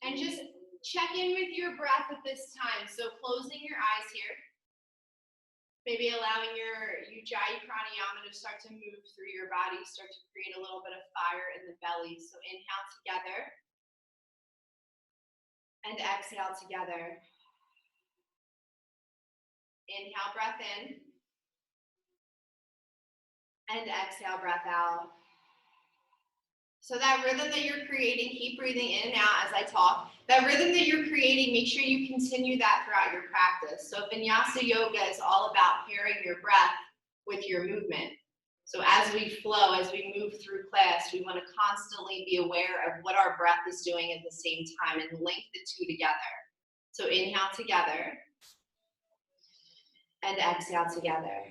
And just check in with your breath at this time. So closing your eyes here. Maybe allowing your Ujjayi pranayama to start to move through your body, start to create a little bit of fire in the belly. So inhale together. And exhale together. Inhale, breath in. And exhale, breath out. So that rhythm that you're creating, keep breathing in and out as I talk. That rhythm that you're creating, make sure you continue that throughout your practice. So Vinyasa Yoga is all about pairing your breath with your movement. So as we flow, as we move through class, we want to constantly be aware of what our breath is doing at the same time and link the two together. So inhale together and exhale together.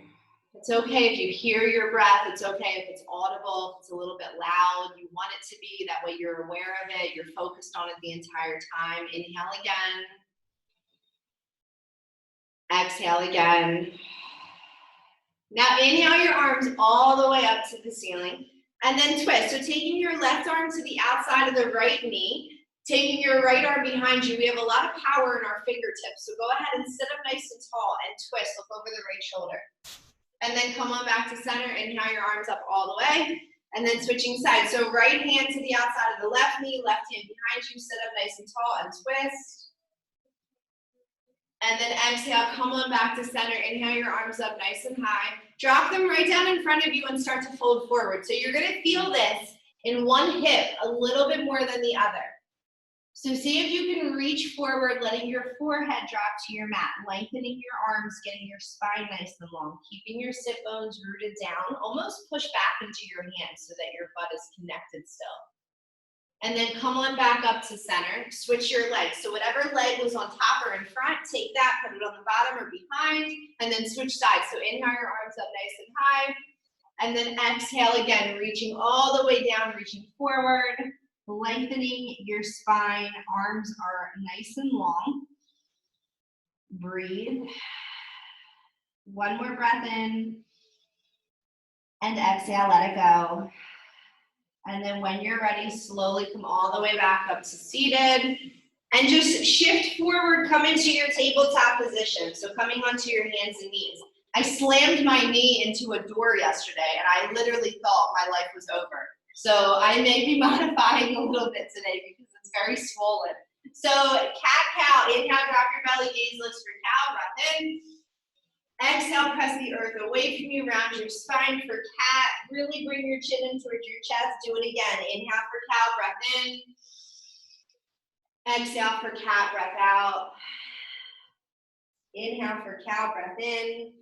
It's okay if you hear your breath. It's okay if it's audible, if it's a little bit loud. You want it to be. That way you're aware of it. You're focused on it the entire time. Inhale again. Exhale again. Now inhale your arms all the way up to the ceiling. And then twist. So taking your left arm to the outside of the right knee. Taking your right arm behind you. We have a lot of power in our fingertips. So go ahead and sit up nice and tall and twist. Look over the right shoulder. And then come on back to center. Inhale your arms up all the way. And then switching sides. So right hand to the outside of the left knee, left hand behind you. Sit up nice and tall and twist. And then exhale, come on back to center. Inhale your arms up nice and high. Drop them right down in front of you and start to fold forward. So you're going to feel this in one hip a little bit more than the other. So see if you can reach forward, letting your forehead drop to your mat, lengthening your arms, getting your spine nice and long, keeping your sit bones rooted down, almost push back into your hands so that your butt is connected still. And then come on back up to center, switch your legs. So whatever leg was on top or in front, take that, put it on the bottom or behind, and then switch sides. So inhale your arms up nice and high, and then exhale again, reaching all the way down, reaching forward. Lengthening your spine, arms are nice and long. Breathe. One more breath in. And exhale, let it go. And then when you're ready, slowly come all the way back up to seated. And just shift forward, come into your tabletop position. So coming onto your hands and knees. I slammed my knee into a door yesterday, and I literally thought my life was over. So I may be modifying a little bit today because it's very swollen. So cat-cow, inhale, drop your belly, gaze lifts for cow, breath in. Exhale, press the earth away from you, round your spine for cat. Really bring your chin in towards your chest. Do it again. Inhale for cow, breath in. Exhale for cat, breath out. Inhale for cow, breath in.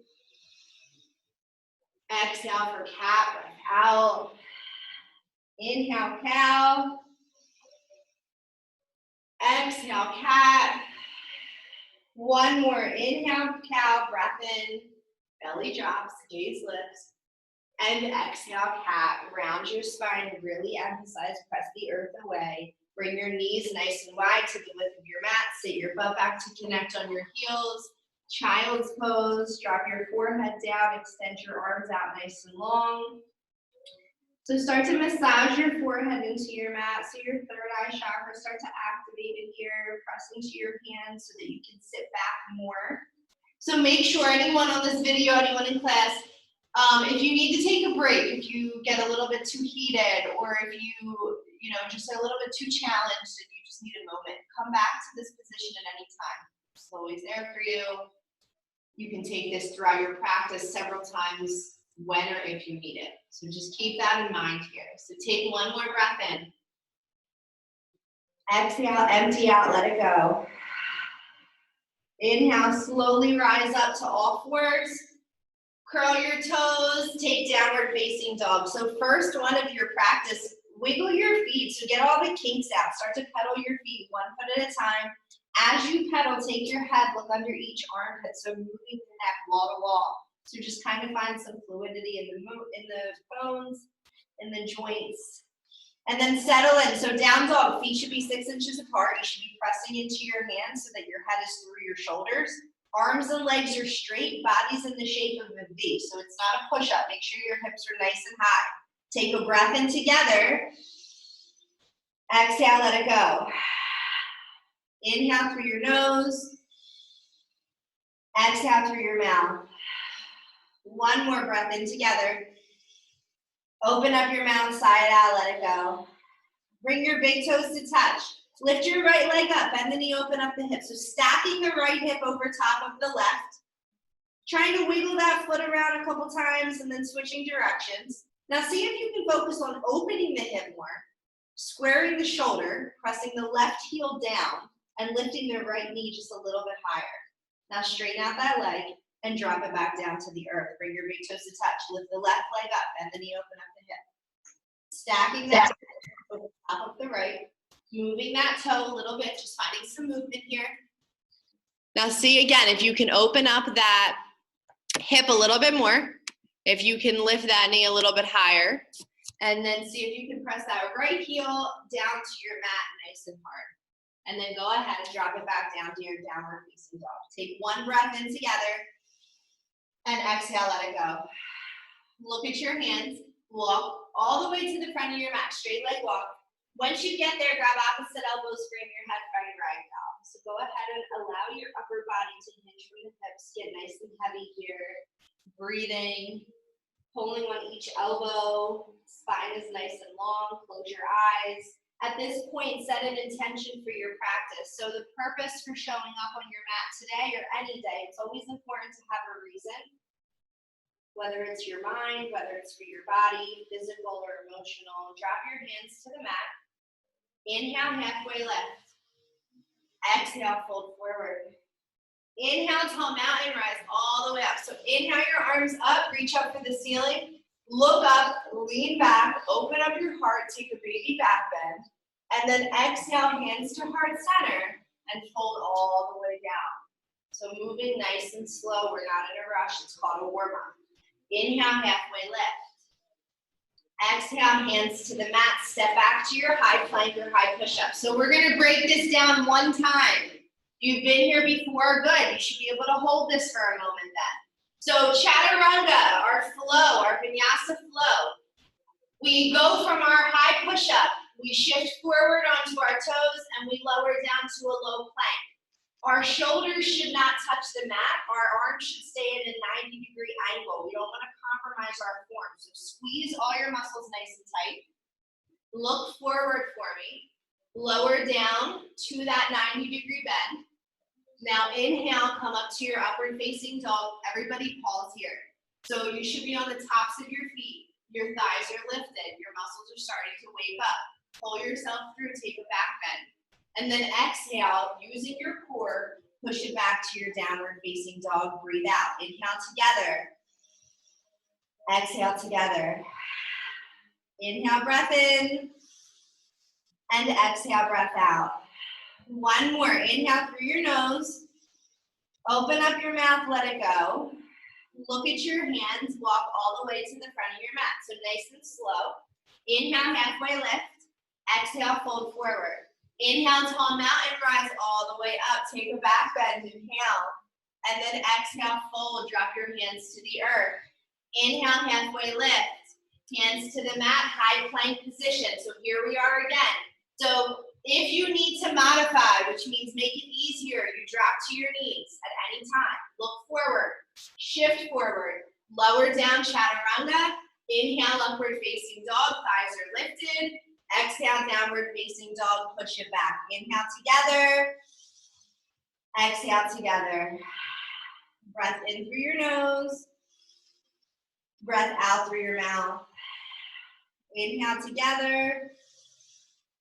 Exhale for cat, breath out. Inhale, cow. Exhale, cat. One more. Inhale, cow, breath in. Belly drops, gaze lifts. And exhale, cat. Round your spine. Really emphasize, press the earth away. Bring your knees nice and wide to the width of your mat. Sit your butt back to connect on your heels. Child's pose. Drop your forehead down. Extend your arms out nice and long. So start to massage your forehead into your mat. So your third eye chakra start to activate in here. Press into your hands so that you can sit back more. So make sure anyone on this video, anyone in class, if you need to take a break, if you get a little bit too heated, or if you know, just a little bit too challenged and you just need a moment, come back to this position at any time. It's always there for you. You can take this throughout your practice several times when or if you need it. So just keep that in mind here. So take one more breath in. Exhale, empty out, let it go. Inhale, slowly rise up to all fours. Curl your toes, take downward facing dog. So first one of your practice, wiggle your feet. So get all the kinks out. Start to pedal your feet 1 foot at a time. As you pedal, take your head, look under each armpit. So moving the neck wall to wall. So just kind of find some fluidity in the bones, in the joints. And then settle in. So down dog, feet should be 6 inches apart. You should be pressing into your hands so that your head is through your shoulders. Arms and legs are straight, body's in the shape of a V. So it's not a push-up. Make sure your hips are nice and high. Take a breath in together. Exhale, let it go. Inhale through your nose. Exhale through your mouth. One more breath in together. Open up your mouth, side out, let it go. Bring your big toes to touch. Lift your right leg up, bend the knee, open up the hip. So stacking the right hip over top of the left. Trying to wiggle that foot around a couple times and then switching directions. Now see if you can focus on opening the hip more, squaring the shoulder, pressing the left heel down, and lifting the right knee just a little bit higher. Now straighten out that leg and drop it back down to the earth. Bring your big toes to touch. Lift the left leg up, bend the knee, open up the hip. Stacking that over the top of the right. Moving that toe a little bit, just finding some movement here. Now see again, if you can open up that hip a little bit more, if you can lift that knee a little bit higher, and then see if you can press that right heel down to your mat nice and hard. And then go ahead and drop it back down to your downward facing dog. Take one breath in together, and exhale, let it go. Look at your hands, walk all the way to the front of your mat, straight leg walk. Once you get there, grab opposite elbows, frame your head, front ragdoll. So go ahead and allow your upper body to hinge from the hips, get nice and heavy here. Breathing, pulling on each elbow, spine is nice and long, close your eyes. At this point, set an intention for your practice. So the purpose for showing up on your mat today or any day, it's always important to have a reason. Whether it's your mind, whether it's for your body, physical or emotional, drop your hands to the mat. Inhale, halfway lift. Exhale, fold forward. Inhale, tall mountain rise all the way up. So inhale your arms up, reach up for the ceiling. Look up, lean back, open up your heart, take a baby back bend. And then exhale, hands to heart center, and fold all the way down. So moving nice and slow, we're not in a rush, it's called a warm-up. Inhale, halfway lift. Exhale, hands to the mat, step back to your high plank or high push-up. So we're gonna break this down one time. You've been here before, good. You should be able to hold this for a moment then. So Chaturanga, our flow, our Vinyasa flow. We go from our high push-up, we shift forward onto our toes, and we lower down to a low plank. Our shoulders should not touch the mat. Our arms should stay at a 90-degree angle. We don't want to compromise our form. So squeeze all your muscles nice and tight. Look forward for me. Lower down to that 90-degree bend. Now inhale, come up to your upward facing dog. Everybody pause here. So you should be on the tops of your feet. Your thighs are lifted. Your muscles are starting to wake up. Pull yourself through, take a back bend. And then exhale, using your core, push it back to your downward facing dog. Breathe out. Inhale together. Exhale together. Inhale, breath in. And exhale, breath out. One more. Inhale through your nose. Open up your mouth, let it go. Look at your hands. Walk all the way to the front of your mat. So nice and slow. Inhale, halfway lift. Exhale, fold forward. Inhale, tall mountain rise all the way up. Take a back bend, inhale. And then exhale, fold, drop your hands to the earth. Inhale, halfway lift. Hands to the mat, high plank position. So here we are again. So if you need to modify, which means make it easier, you drop to your knees at any time. Look forward, shift forward, lower down Chaturanga. Inhale, upward facing dog, thighs are lifted. Exhale, downward facing dog, push it back. Inhale together. Exhale together. Breath in through your nose. Breath out through your mouth. Inhale together.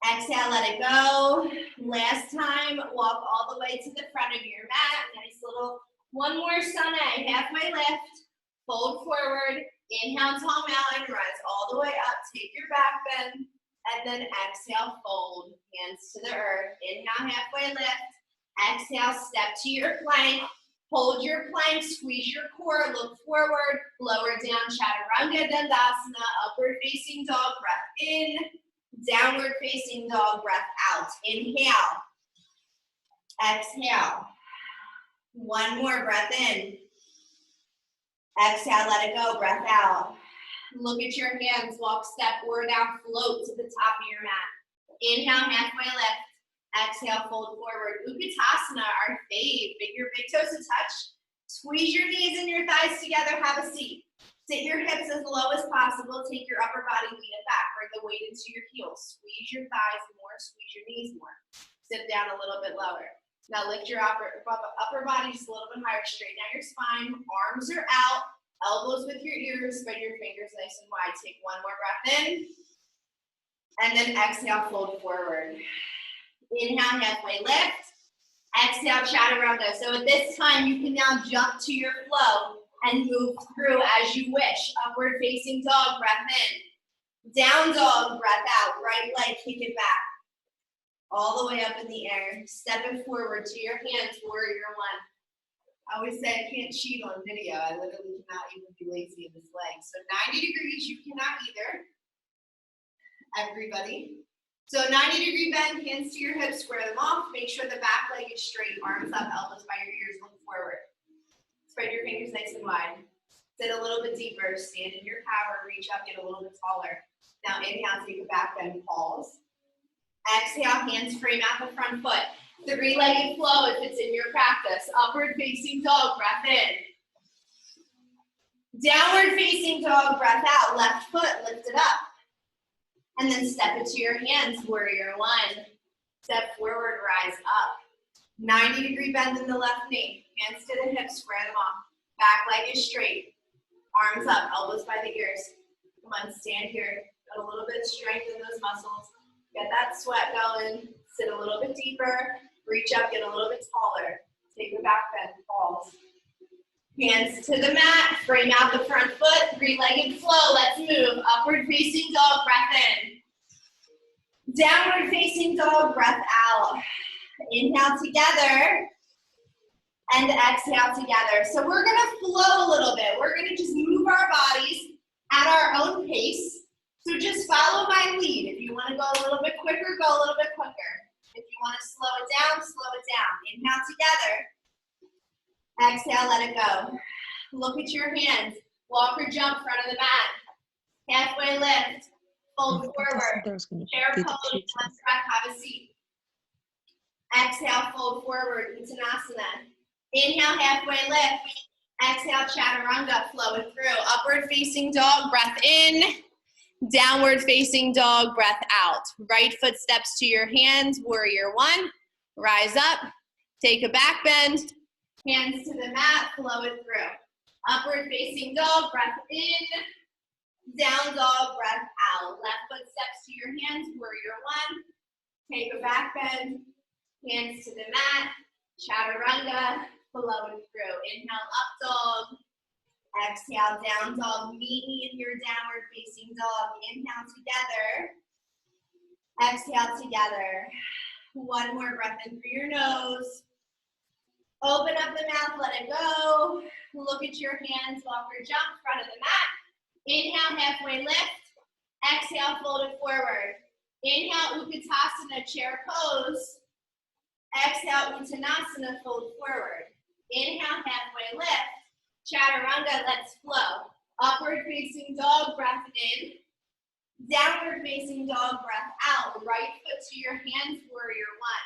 Exhale, let it go. Last time, walk all the way to the front of your mat. Nice little, one more sun A, halfway lift. Fold forward. Inhale, tall mountain, rise all the way up. Take your back bend. And then exhale, fold, hands to the earth. Inhale, halfway lift. Exhale, step to your plank. Hold your plank, squeeze your core, look forward. Lower down, Chaturanga, Dandasana, upward facing dog, breath in. Downward facing dog, breath out. Inhale. Exhale. One more, breath in. Exhale, let it go, breath out. Look at your hands, walk, step, or down, float to the top of your mat. Inhale, halfway lift. Exhale, fold forward. Utkatasana, our fave. Bring your big toes to touch. Squeeze your knees and your thighs together. Have a seat. Sit your hips as low as possible. Take your upper body, lean it back. Bring the weight into your heels. Squeeze your thighs more. Squeeze your knees more. Sit down a little bit lower. Now lift your upper body just a little bit higher. Straighten out your spine. Arms are out. Elbows with your ears. Spread your fingers nice and wide. Take one more breath in. And then exhale, fold forward. Inhale, halfway lift. Exhale, chaturanga. So at this time, you can now jump to your flow and move through as you wish. Upward facing dog, breath in. Down dog, breath out. Right leg, kick it back. All the way up in the air. Step it forward to your hands, warrior one. I always say I can't cheat on video. I literally cannot even be lazy in this leg. So 90 degrees, you cannot either. Everybody. So 90-degree bend, hands to your hips, square them off. Make sure the back leg is straight, arms up, elbows by your ears, look forward. Spread your fingers nice and wide. Sit a little bit deeper, stand in your power, reach up, get a little bit taller. Now inhale, take a back bend, pause. Exhale, hands frame out the front foot. Three-legged flow if it's in your practice. Upward facing dog, breath in. Downward facing dog, breath out. Left foot, lift it up. And then step it to your hands, warrior one. Step forward, rise up. 90-degree bend in the left knee. Hands to the hips, square them off. Back leg is straight. Arms up, elbows by the ears. Come on, stand here. Got a little bit of strength in those muscles. Get that sweat going. Sit a little bit deeper. Reach up, get a little bit taller. Take the back bend, pause. Hands to the mat, frame out the front foot, three-legged flow, let's move. Upward facing dog, breath in. Downward facing dog, breath out. Inhale together, and exhale together. So we're gonna flow a little bit. We're gonna just move our bodies at our own pace. So just follow my lead. If you wanna go a little bit quicker, go a little bit quicker. If you wanna slow it down, slow it down. Inhale together. Exhale, let it go. Look at your hands. Walk or jump front of the mat. Halfway lift. Fold forward. Chair pose. Let's have a seat. Exhale, fold forward. Uttanasana. Inhale, halfway lift. Exhale, chaturanga. Flow it through. Upward facing dog. Breath in. Downward facing dog. Breath out. Right foot steps to your hands. Warrior one. Rise up. Take a back bend. Hands to the mat, flow it through. Upward facing dog, breath in. Down dog, breath out. Left foot steps to your hands, warrior one. Take a back bend. Hands to the mat. Chaturanga, flow it through. Inhale, up dog. Exhale, down dog. Meet me in your downward facing dog. Inhale together. Exhale together. One more breath in through your nose. Open up the mouth, let it go. Look at your hands, walk or jump, front of the mat. Inhale, halfway lift. Exhale, fold it forward. Inhale, Utkatasana, chair pose. Exhale, Uttanasana, fold forward. Inhale, halfway lift. Chaturanga, let's flow. Upward facing dog, breath in. Downward facing dog, breath out. Right foot to your hands, warrior one.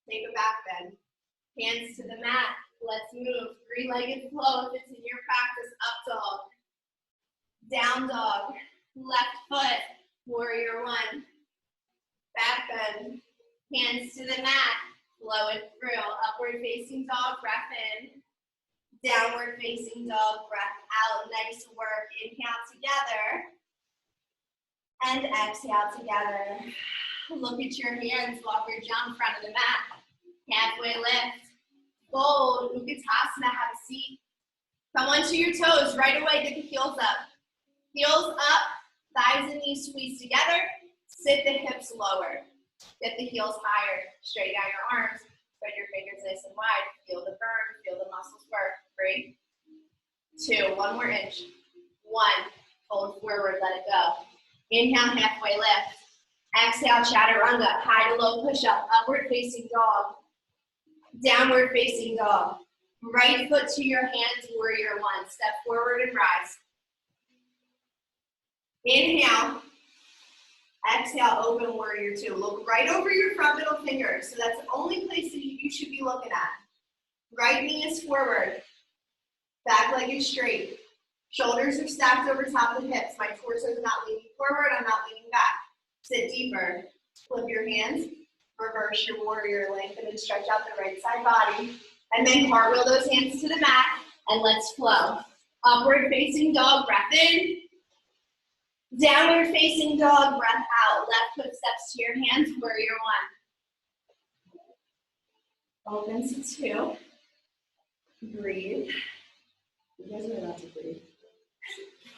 Take a back bend. Hands to the mat. Let's move. Three-legged flow if it's in your practice. Up dog. Down dog. Left foot. Warrior one. Back bend. Hands to the mat. Flow it through. Upward facing dog. Breath in. Downward facing dog. Breath out. Nice work. Inhale together. And exhale together. Look at your hands. Walk or jump front of the mat. Halfway lift. Fold, Utkatasana, have a seat. Come onto your toes, right away, get the heels up. Heels up, thighs and knees squeeze together. Sit the hips lower. Get the heels higher. Straighten out your arms. Spread your fingers nice and wide. Feel the burn, feel the muscles work. 3, 2, one more inch. 1, fold forward, let it go. Inhale, halfway lift. Exhale, chaturanga, high to low push-up, upward facing dog. Downward facing dog. Right foot to your hands, warrior one. Step forward and rise. Inhale. Exhale, open warrior two. Look right over your front middle finger. So that's the only place that you should be looking at. Right knee is forward. Back leg is straight. Shoulders are stacked over top of the hips. My torso is not leaning forward. I'm not leaning back. Sit deeper. Flip your hands. Reverse your warrior. Lengthen and stretch out the right side body. And then cartwheel those hands to the mat. And let's flow. Upward facing dog. Breath in. Downward facing dog. Breath out. Left foot steps to your hands. Warrior one. Open to two. Breathe. You guys are allowed to breathe.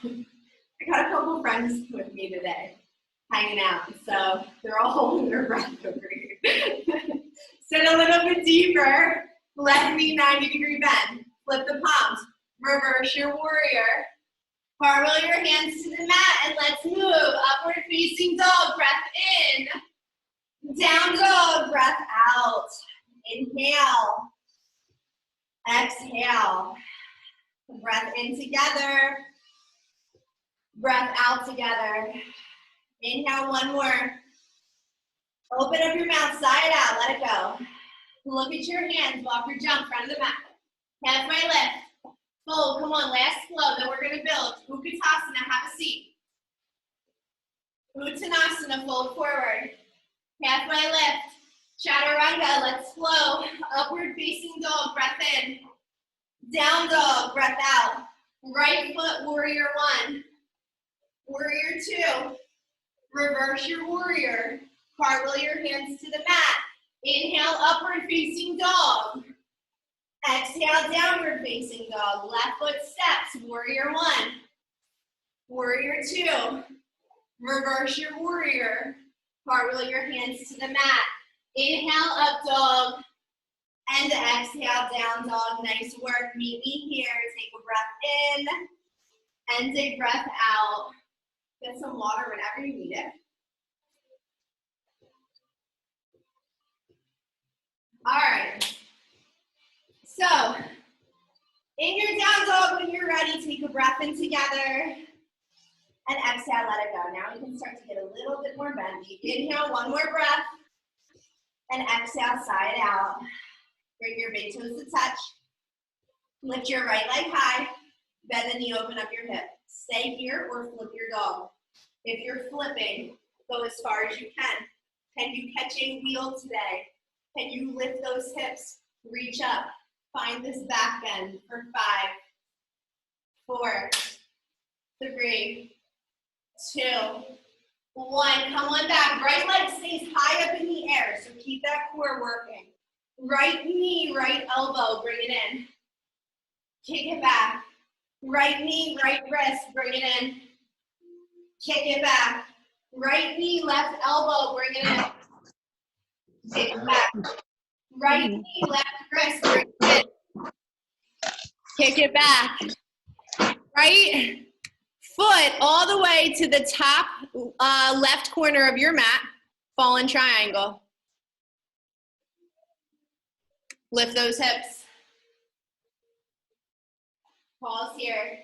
I got a couple friends with me today, hanging out, so they're all holding their breath over here. Sit a little bit deeper, left knee 90-degree bend, flip the palms, reverse your warrior, cartwheel your hands to the mat, and let's move. Upward facing dog, breath in, down dog, breath out, inhale, exhale, breath in together, breath out together. Inhale, one more. Open up your mouth, sigh it out, let it go. Look at your hands, walk or jump, front of the mat. Halfway lift, fold, come on, last flow, then we're gonna build. Utkatasana, have a seat. Uttanasana, fold forward. Halfway lift, Chaturanga, let's flow. Upward facing dog, breath in. Down dog, breath out. Right foot, warrior one. Warrior two. Reverse your warrior. Cartwheel your hands to the mat. Inhale, upward facing dog. Exhale, downward facing dog. Left foot steps, warrior one. Warrior two. Reverse your warrior. Cartwheel your hands to the mat. Inhale, up dog. And exhale, down dog. Nice work. Meet me here. Take a breath in and a breath out. Get some water whenever you need it. All right. So, in your down dog, when you're ready, take a breath in together and exhale, let it go. Now we can start to get a little bit more bendy. Inhale, one more breath, and exhale, sigh it out. Bring your big toes to touch. Lift your right leg high. Bend the knee, open up your hip. Stay here or flip your dog. If you're flipping, go as far as you can. Can you catch a wheel today? Can you lift those hips? Reach up. Find this back bend for 5, 4, 3, 2, 1. Come on back. Right leg stays high up in the air, so keep that core working. Right knee, right elbow, bring it in. Kick it back. Right knee, right wrist, bring it in. Kick it back. Right knee, left elbow, bring it in. Kick it back. Right knee, left wrist, bring it in. Kick it back. Right foot all the way to the top left corner of your mat. Fallen triangle. Lift those hips. Pause here. If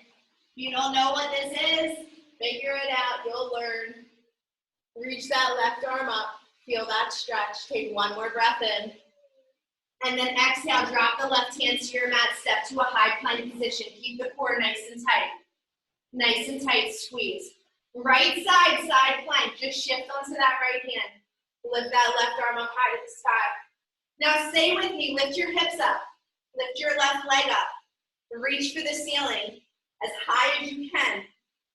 you don't know what this is, figure it out. You'll learn. Reach that left arm up. Feel that stretch. Take one more breath in. And then exhale, drop the left hand to your mat. Step to a high plank position. Keep the core nice and tight. Nice and tight, squeeze. Right side, side plank. Just shift onto that right hand. Lift that left arm up high to the sky. Now stay with me. Lift your hips up. Lift your left leg up. Reach for the ceiling as high as you can.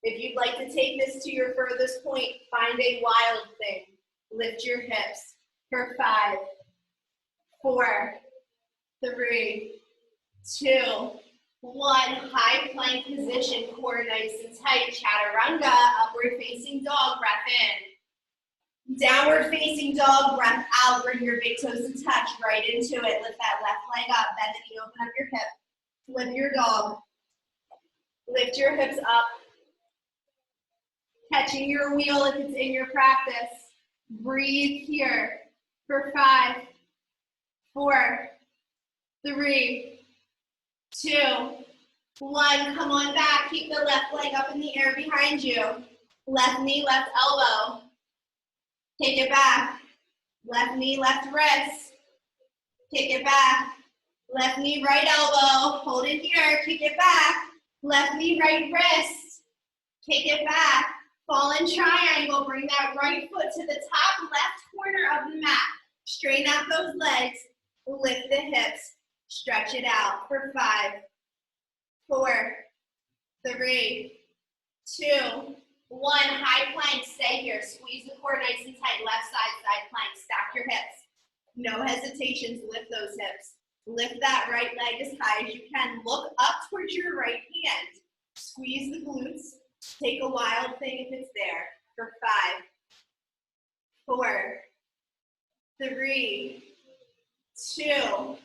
If you'd like to take this to your furthest point, find a wild thing. Lift your hips for 5, 4, 3, 2, 1. High plank position, core nice and tight. Chaturanga, upward facing dog, breath in. Downward facing dog, breath out. Bring your big toes to touch, right into it. Lift that left leg up, bend the knee, open up your hip. Flip your dog. Lift your hips up. Catching your wheel if it's in your practice. Breathe here for 5, 4, 3, 2, 1. Come on back. Keep the left leg up in the air behind you. Left knee, left elbow. Take it back. Left knee, left wrist. Kick it back. Left knee, right elbow. Hold it here. Kick it back. Left knee, right wrist. Kick it back. Fallen triangle. Bring that right foot to the top left corner of the mat. Straighten out those legs. Lift the hips. Stretch it out for 5, 4, 3, 2, 1. High plank. Stay here. Squeeze the core nice and tight. Left side, side plank. Stack your hips. No hesitations. Lift those hips. Lift that right leg as high as you can. Look up towards your right hand. Squeeze the glutes. Take a wild thing if it's there. For 5, 4, 3, 2,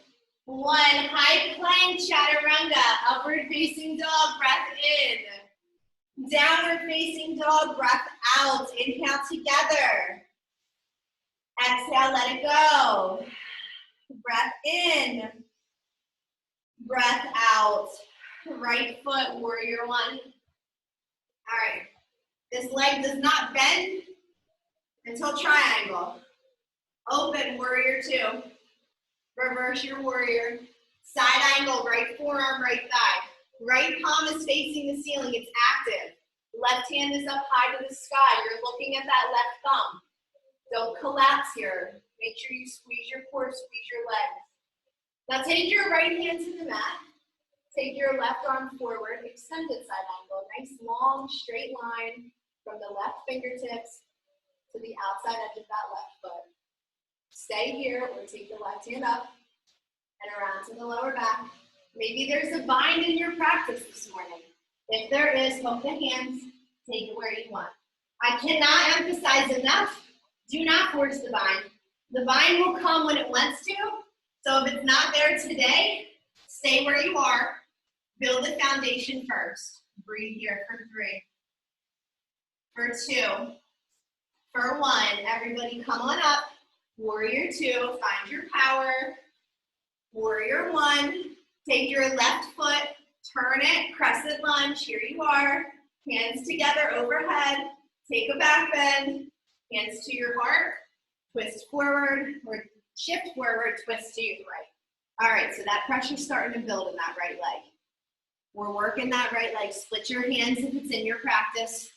1. High plank, chaturanga. Upward facing dog. Breath in. Downward facing dog. Breath out. Inhale together. Exhale, let it go. Breath in. Breath out. Right foot, warrior 1. All right. This leg does not bend until triangle. Open, warrior 2. Reverse your warrior. Side angle, right forearm, right thigh. Right palm is facing the ceiling. It's active. Left hand is up high to the sky. You're looking at that left thumb. Don't collapse here. Make sure you squeeze your core, squeeze your legs. Now take your right hand to the mat. Take your left arm forward, extended side angle. Nice long straight line from the left fingertips to the outside edge of that left foot. Stay here or take the left hand up and around to the lower back. Maybe there's a bind in your practice this morning. If there is, hook the hands, take it where you want. I cannot emphasize enough, do not force the bind. The bind will come when it wants to, so if it's not there today, stay where you are. Build the foundation first. Breathe here for 3, for 2, for 1. Everybody come on up. Warrior 2, find your power. Warrior 1, take your left foot, turn it, crescent lunge, here you are. Hands together overhead, take a back bend, hands to your heart, twist forward, or shift forward, twist to your right. All right, so that pressure's starting to build in that right leg. We're working that right leg. Split your hands if it's in your practice.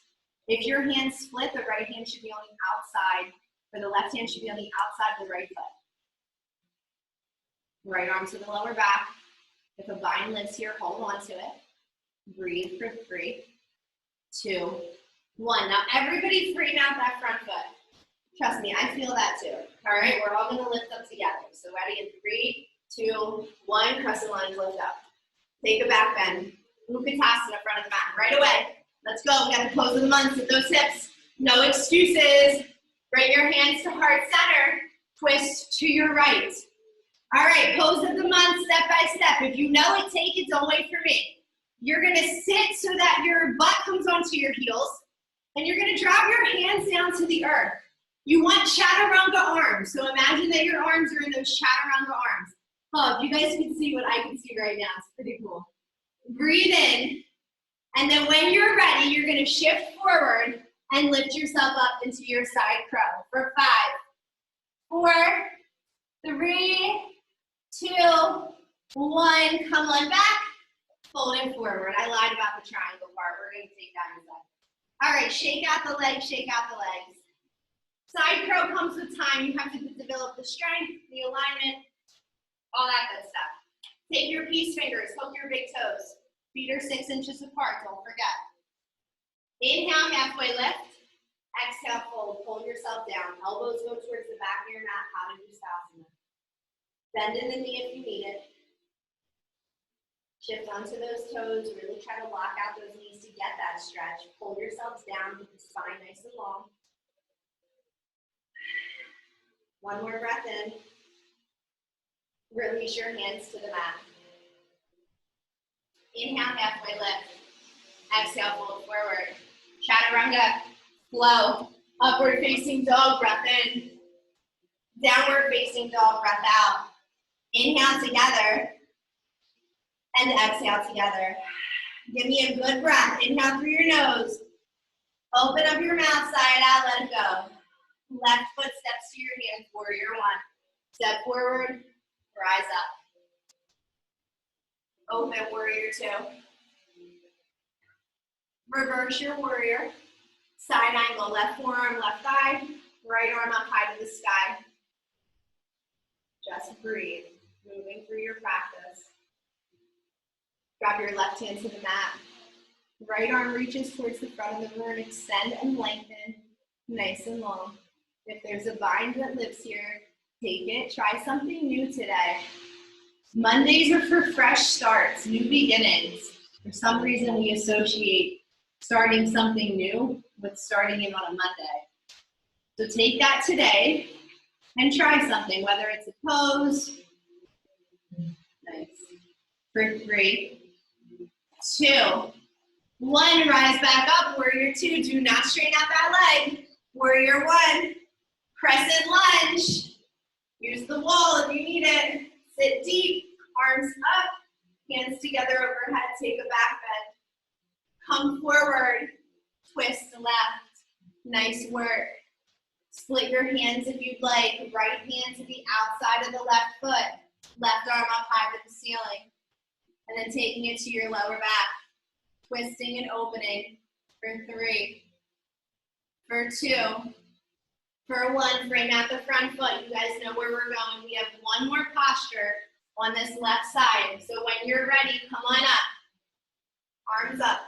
If your hands split, the right hand should be on the outside, or the left hand should be on the outside of the right foot. Right arm to the lower back. If a bind lives here, hold on to it. Breathe for 3, 2, 1. Now everybody straighten out that front foot. Trust me, I feel that too. All right, we're all gonna lift up together. So ready in 3, 2, 1, crescent lunge, lift up. Take a back bend. Utkatasana, front of the mat, right away. Let's go, we got the pose of the month, sit those hips. No excuses. Bring your hands to heart center. Twist to your right. All right, pose of the month, step by step. If you know it, take it, don't wait for me. You're gonna sit so that your butt comes onto your heels, and you're gonna drop your hands down to the earth. You want chaturanga arms, so imagine that your arms are in those chaturanga arms. Oh, if you guys can see what I can see right now, it's pretty cool. Breathe in, and then when you're ready, you're gonna shift forward and lift yourself up into your side crow for 5, 4, 3, 2, 1. Come on back, fold it forward. I lied about the triangle part. We're gonna take that inside. All right, shake out the legs, shake out the legs. Side crow comes with time. You have to develop the strength, the alignment, all that good stuff. Take your peace fingers, hook your big toes. Feet are 6 inches apart, don't forget. Inhale, halfway lift. Exhale, fold. Pull yourself down. Elbows go towards the back of your mat, Utkatasana. Bend in the knee if you need it. Shift onto those toes. Really try to lock out those knees to get that stretch. Pull yourselves down, keep the spine nice and long. One more breath in. Release your hands to the mat. Inhale, halfway lift. Exhale, fold forward. Chaturanga, flow. Upward facing dog, breath in. Downward facing dog, breath out. Inhale together. And exhale together. Give me a good breath. Inhale through your nose. Open up your mouth, sigh it out, let it go. Left foot steps to your hands, warrior one. Step forward, rise up. Open, warrior two. Reverse your warrior. Side angle, left forearm, left thigh. Right arm up high to the sky. Just breathe, moving through your practice. Drop your left hand to the mat. Right arm reaches towards the front of the room. Extend and lengthen, nice and long. If there's a vine that lives here, take it. Try something new today. Mondays are for fresh starts, new beginnings. For some reason, we associate starting something new with starting it on a Monday. So take that today and try something, whether it's a pose. Nice. For 3, 2, 1, rise back up, warrior two. Do not straighten out that leg. Warrior one, crescent lunge. Use the wall if you need it. Sit deep, arms up, hands together overhead, take a back bend. Come forward, twist left. Nice work. Split your hands if you'd like. Right hand to the outside of the left foot. Left arm up high to the ceiling. And then taking it to your lower back. Twisting and opening for 3, for 2, for 1. Frame out the front foot. You guys know where we're going. We have one more posture on this left side. So when you're ready, come on up. Arms up.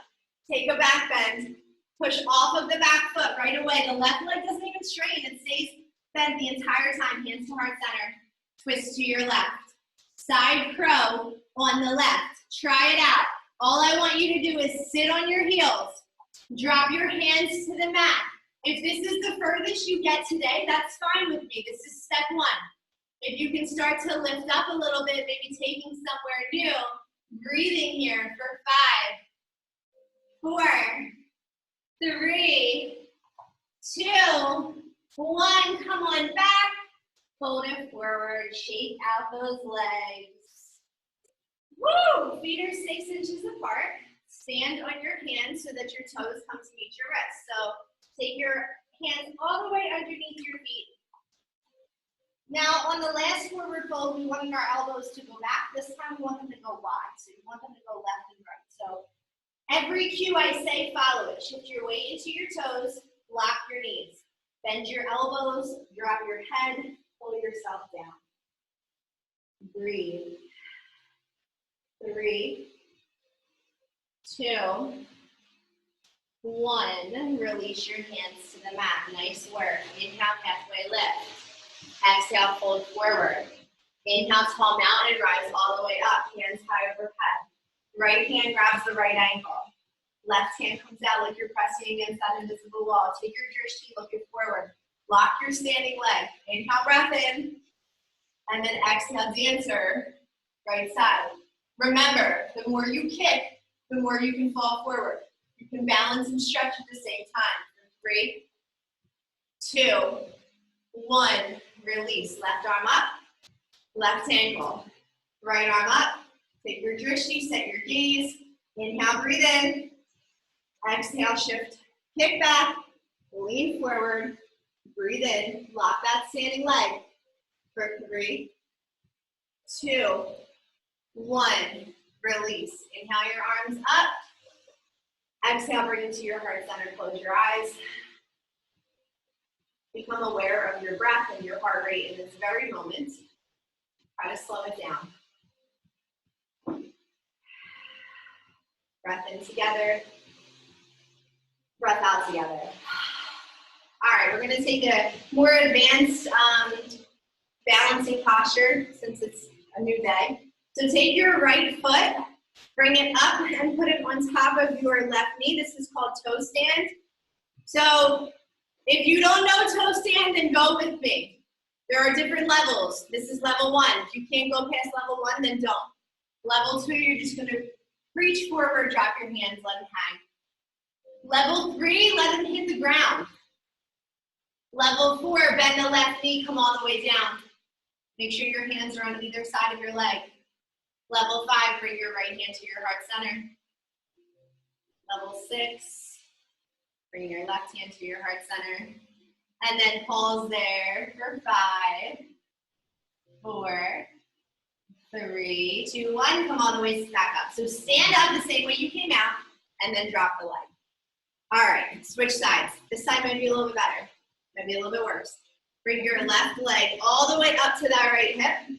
Take a back bend. Push off of the back foot right away. The left leg doesn't even straighten. It stays bent the entire time. Hands to heart center. Twist to your left. Side crow on the left. Try it out. All I want you to do is sit on your heels. Drop your hands to the mat. If this is the furthest you get today, that's fine with me. This is step 1. If you can start to lift up a little bit, maybe taking somewhere new, breathing here for 5, 4, 3, 2, 1. Come on back. Hold it forward. Shake out those legs. Woo! Feet are 6 inches apart. Stand on your hands so that your toes come to meet your wrists. So take your hands all the way underneath your feet. Now on the last forward fold, we wanted our elbows to go back. This time we want them to go wide. So you want them to go left and right. So every cue I say, follow it. Shift your weight into your toes, lock your knees. Bend your elbows, drop your head, pull yourself down. Breathe. 3, 2, 1. Release your hands to the mat. Nice work. Inhale, halfway lift. Exhale, fold forward. Inhale, tall mountain, rise all the way up. Hands high overhead. Right hand grabs the right ankle. Left hand comes out like you're pressing against that invisible wall. Take your drishti, look it forward. Lock your standing leg. Inhale, breath in. And then exhale, dancer, right side. Remember, the more you kick, the more you can fall forward. You can balance and stretch at the same time. 3, 2, 1. Release. Left arm up, left ankle. Right arm up. Take your drishti, set your gaze. Inhale, breathe in. Exhale, shift. Kick back. Lean forward. Breathe in. Lock that standing leg. For 3, 2, 1. Release. Inhale your arms up. Exhale, bring into your heart center. Close your eyes. Become aware of your breath and your heart rate in this very moment. Try to slow it down. Breath in together. Breath out together. All right, we're going to take a more advanced balancing posture since it's a new day. So take your right foot, bring it up and put it on top of your left knee. This is called toe stand. So if you don't know toe stand, then go with me. There are different levels. This is level 1. If you can't go past level 1, then don't. Level 2, you're just going to reach forward, drop your hands, let them hang. Level 3, let them hit the ground. Level 4, bend the left knee, come all the way down. Make sure your hands are on either side of your leg. Level 5, bring your right hand to your heart center. Level 6, bring your left hand to your heart center. And then pause there for 5, 4, 3, 2, 1. Come all the way back up. So stand up the same way you came out and then drop the leg. All right, switch sides. This side might be a little bit better. Might be a little bit worse. Bring your left leg all the way up to that right hip.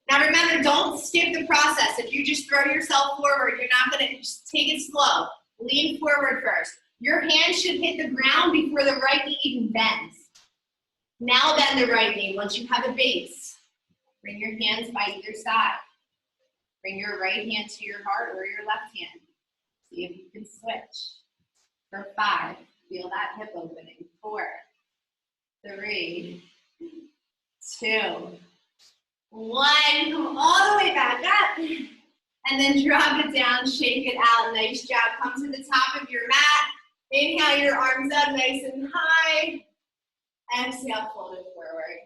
Now remember, don't skip the process. If you just throw yourself forward, you're not gonna, just take it slow. Lean forward first. Your hands should hit the ground before the right knee even bends. Now bend the right knee once you have a base. Bring your hands by either side. Bring your right hand to your heart or your left hand. See if you can switch. For 5, feel that hip opening. 4, 3, 2, 1. Come all the way back up. And then drop it down, shake it out. Nice job. Come to the top of your mat. Inhale your arms up nice and high. Exhale, fold it forward.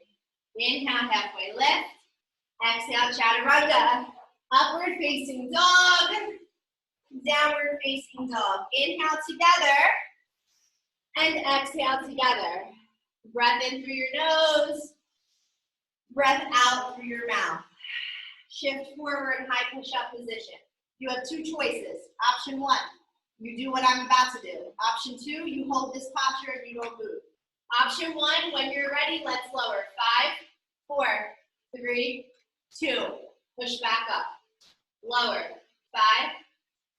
Inhale, halfway lift. Exhale, chaturanga. Upward facing dog. Downward facing dog. Inhale together. And exhale together. Breath in through your nose. Breath out through your mouth. Shift forward, high push-up position. You have 2 choices. Option 1, you do what I'm about to do. Option 2, you hold this posture and you don't move. Option 1, when you're ready, let's lower. 5, 4, 3, 2. Push back up. Lower. 5,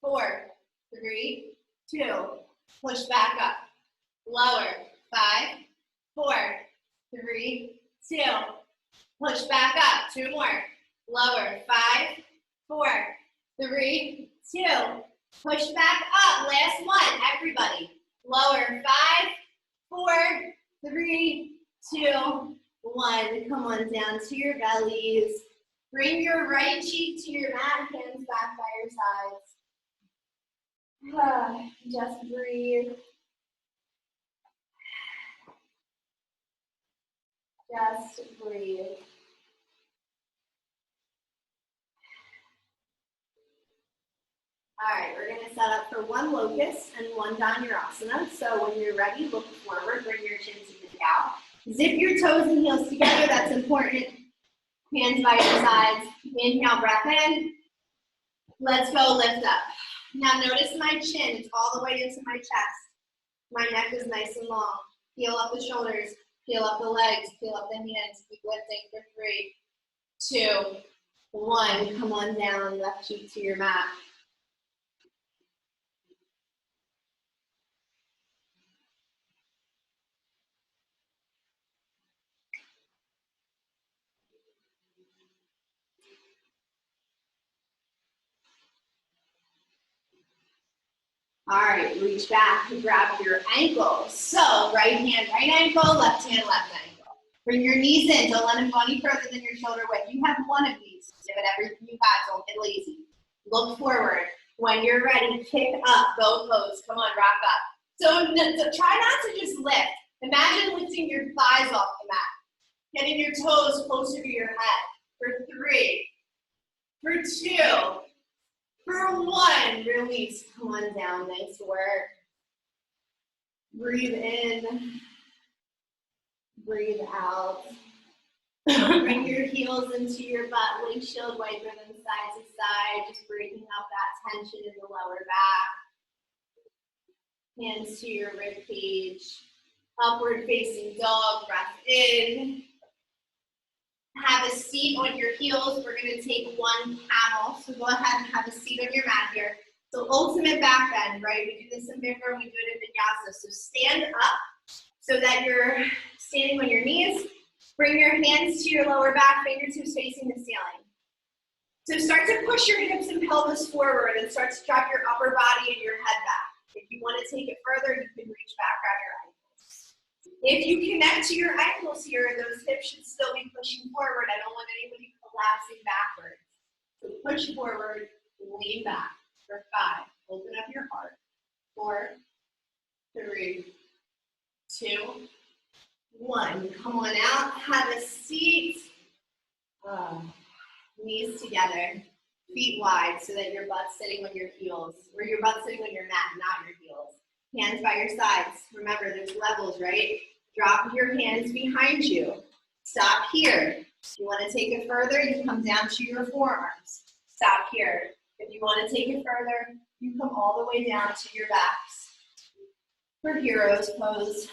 4, 3, 2. Push back up. Lower. 5, 4, 3, 2. Push back up. 2 more. Lower. 5, 4, 3, 2. Push back up. Last one. Everybody. Lower. 5, 4, 3, 2, 1. Come on down to your bellies. Bring your right cheek to your mat. Hands back by your sides. Just breathe. Just breathe. All right, we're going to set up for 1 locust and 1 Dhanurasana. So when you're ready, look forward, bring your chin to the cow. Zip your toes and heels together, that's important. Hands by your sides. Inhale, breath in. Let's go, lift up. Now notice my chin, it's all the way into my chest. My neck is nice and long. Peel up the shoulders, peel up the legs, peel up the hands. Keep lifting for 3, 2, 1. Come on down, left cheek to your mat. All right, reach back and grab your ankles. So right hand, right ankle, left hand, left ankle. Bring your knees in, don't let them go any further than your shoulder width. You have 1 of these. Give it everything you got, don't get lazy. Look forward. When you're ready, kick up, go pose. Come on, rock up. So try not to just lift. Imagine lifting your thighs off the mat. Getting your toes closer to your head. For 3, for 2, for 1, release. Come on down, nice work. Breathe in, breathe out. Bring your heels into your butt, windshield wiper them side to side, just breaking up that tension in the lower back. Hands to your rib cage. Upward facing dog, breath in. Have a seat on your heels. We're going to take 1 camel. So go ahead and have a seat on your mat here. So ultimate back bend, right? We do this in Bikram, we do it in Vinyasa. So stand up so that you're standing on your knees. Bring your hands to your lower back, fingertips facing the ceiling. So start to push your hips and pelvis forward and start to drop your upper body and your head back. If you want to take it further, you can reach back, grab your ankles. If you connect to your ankles here, those hips should still be pushing forward. I don't want anybody collapsing backwards. So push forward, lean back. For 5, open up your heart. 4, 3, 2, 1. Come on out, have a seat. Knees together, feet wide so that your butt's sitting on your heels, or your butt's sitting on your mat, not your heels. Hands by your sides. Remember, there's levels, right? Drop your hands behind you. Stop here. If you want to take it further, you come down to your forearms. Stop here. If you want to take it further, you come all the way down to your backs. For hero's pose.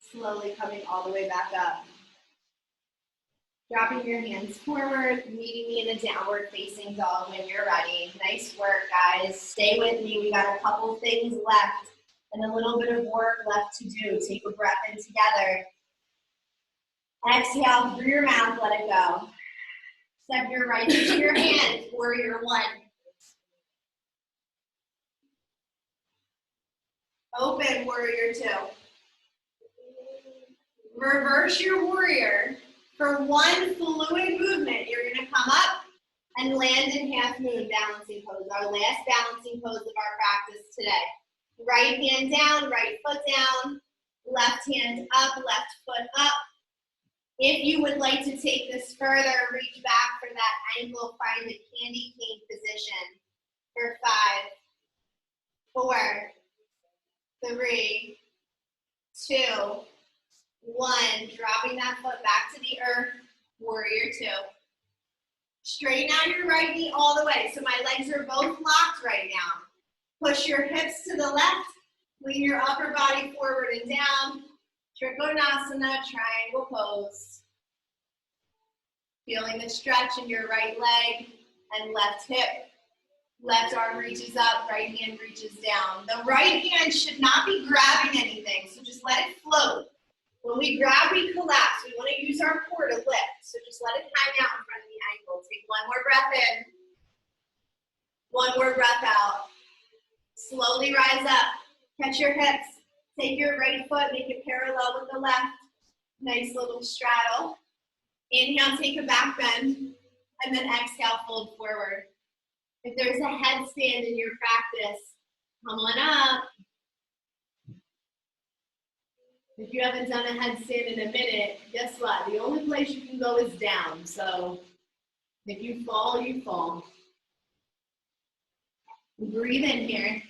Slowly coming all the way back up. Dropping your hands forward, meeting me in a downward facing dog when you're ready. Nice work, guys. Stay with me. We got a couple things left and a little bit of work left to do. Take a breath in together. Exhale through your mouth, let it go. Step your right into your hands, warrior one. Open, warrior two. Reverse your warrior. For one fluid movement, you're gonna come up and land in half moon balancing pose, our last balancing pose of our practice today. Right hand down, right foot down, left hand up, left foot up. If you would like to take this further, reach back for that ankle, find the candy cane position for 5, 4, 3, 2, 1. Dropping that foot back to the earth, warrior two. Straighten out your right knee all the way. So my legs are both locked right now. Push your hips to the left, lean your upper body forward and down. Trikonasana, triangle pose. Feeling the stretch in your right leg and left hip. Left arm reaches up, right hand reaches down. The right hand should not be grabbing anything, so just let it float. When we grab, we collapse. We want to use our core to lift, so just let it hang out in front of the ankle. Take one more breath in. One more breath out. Slowly rise up. Catch your hips. Take your right foot, make it parallel with the left. Nice little straddle. Inhale, take a back bend, and then exhale, fold forward. If there's a headstand in your practice, come on up. If you haven't done a headstand in a minute, guess what? The only place you can go is down. So if you fall, you fall. Breathe in here.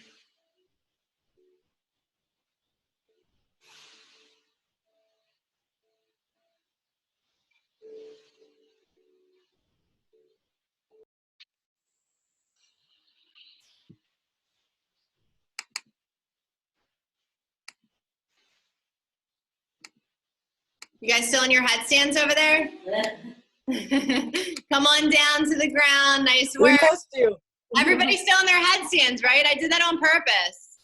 You guys still in your headstands over there? Come on down to the ground. Nice work. We must do. Everybody's still in their headstands, right? I did that on purpose.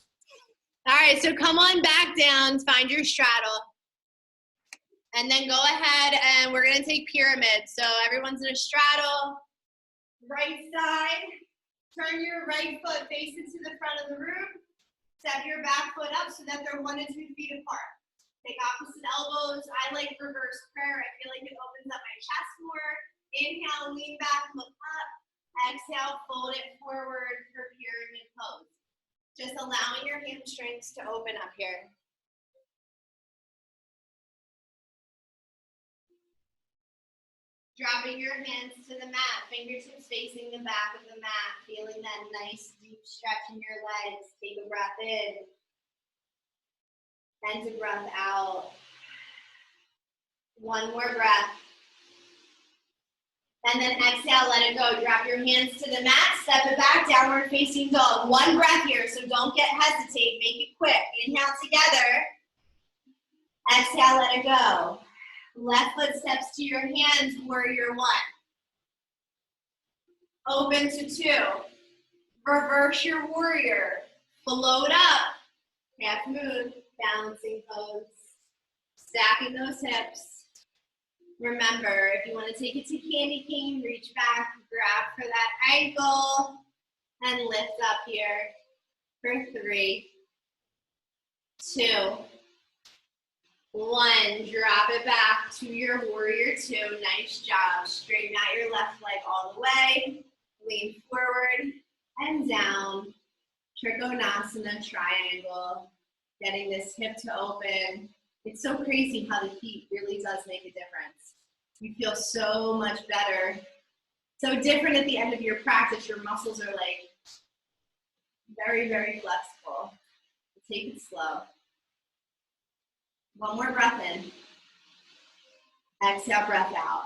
All right, so come on back down, find your straddle. And then go ahead and we're gonna take pyramid. So everyone's in a straddle. Right side, turn your right foot face into the front of the room. Step your back foot up so that they're 1 to 2 feet apart. Take opposite elbows. I like reverse prayer. I feel like it opens up my chest more. Inhale, lean back, look up. Exhale, fold it forward for pyramid pose. Just allowing your hamstrings to open up here. Dropping your hands to the mat, fingertips facing the back of the mat, feeling that nice deep stretch in your legs. Take a breath in. And a breath out. One more breath. And then exhale, let it go. Drop your hands to the mat, step it back, downward facing dog. One breath here, so don't hesitate, make it quick. Inhale together. Exhale, let it go. Left foot steps to your hands, warrior one. Open to 2. Reverse your warrior. Float up. Half moon, balancing pose. Stacking those hips. Remember, if you want to take it to candy cane, reach back, grab for that ankle, and lift up here for 3, 2, 1, drop it back to your warrior 2. Nice job. Straighten out your left leg all the way. Lean forward and down. Trikonasana triangle. Getting this hip to open. It's so crazy how the heat really does make a difference. You feel so much better. So different at the end of your practice. Your muscles are like very, very flexible. Take it slow. One more breath in. Exhale, breath out.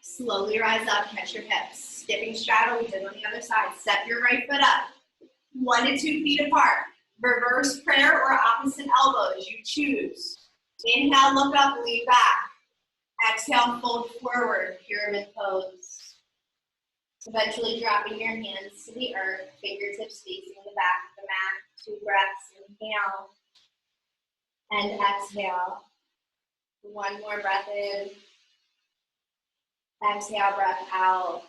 Slowly rise up, catch your hips. Skipping straddle, we did on the other side. Step your right foot up. 1 to 2 feet apart. Reverse prayer or opposite elbows, you choose. Inhale, look up, lean back. Exhale, fold forward, pyramid pose. Eventually dropping your hands to the earth, fingertips facing the back of the mat. 2 breaths, inhale and exhale. 1 more breath in. Exhale, breath out.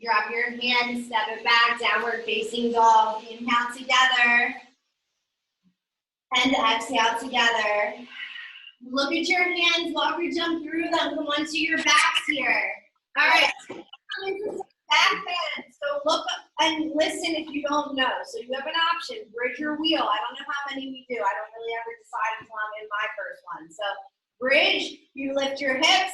Drop your hands, step it back, downward facing dog. Inhale together. And exhale together. Look at your hands, walk or jump through them. Come onto your backs here. All right. Back bend. So look up and listen if you don't know. So you have an option, bridge or wheel. I don't know how many we do. I don't really ever decide until I'm in my first one. So bridge, you lift your hips